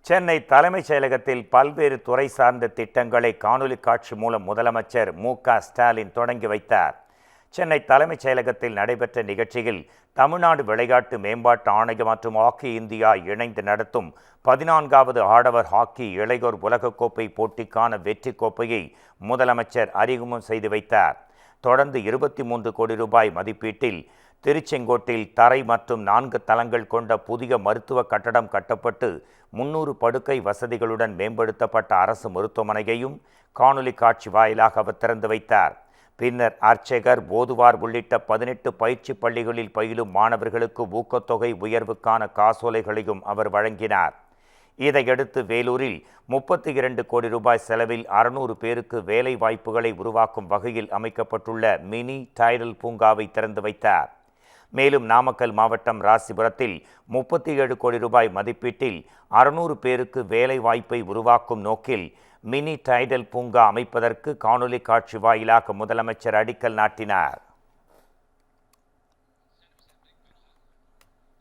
சென்னை தலைமைச் செயலகத்தில் பல்வேறு துறை சார்ந்த திட்டங்களை காணொலி காட்சி மூலம் முதலமைச்சர் மு.க.ஸ்டாலின் தொடங்கி வைத்தார். சென்னை தலைமைச் செயலகத்தில் நடைபெற்ற நிகழ்ச்சியில் தமிழ்நாடு விளையாட்டு மேம்பாட்டு ஆணையம் மற்றும் ஹாக்கி இந்தியா இணைந்து நடத்தும் 14வது ஆடவர் ஹாக்கி இளையோர் உலகக்கோப்பை போட்டிக்கான வெற்றி கோப்பையை முதலமைச்சர் அறிமுகம் செய்து வைத்தார். தொடர்ந்து 23 கோடி ரூபாய் மதிப்பீட்டில் திருச்செங்கோட்டில் தரை மற்றும் 4 தளங்கள் கொண்ட புதிய மருத்துவ கட்டடம் கட்டப்பட்டு 300 படுக்கை வசதிகளுடன் மேம்படுத்தப்பட்ட அரசு மருத்துவமனையையும் காணொலி காட்சி வாயிலாக அவர் திறந்து வைத்தார். பின்னர் அர்ச்சகர், ஓதுவார் உள்ளிட்ட 18 பயிற்சி பள்ளிகளில் பயிலும் மாணவர்களுக்கு ஊக்கத்தொகை உயர்வுக்கான காசோலைகளையும் அவர் வழங்கினார். இதையடுத்து வேலூரில் 32 கோடி ரூபாய் செலவில் 600 பேருக்கு வேலை வாய்ப்புகளை உருவாக்கும் வகையில் அமைக்கப்பட்டுள்ள மினி டைடல் பூங்காவை திறந்து வைத்தார். மேலும் நாமக்கல் மாவட்டம் ராசிபுரத்தில் 37 கோடி ரூபாய் மதிப்பீட்டில் 600 பேருக்கு வேலை வாய்ப்பை உருவாக்கும் நோக்கில் மினி டைடல் பூங்கா அமைப்பதற்கு காணொலி காட்சி வாயிலாக முதலமைச்சர் அடிக்கல் நாட்டினார்.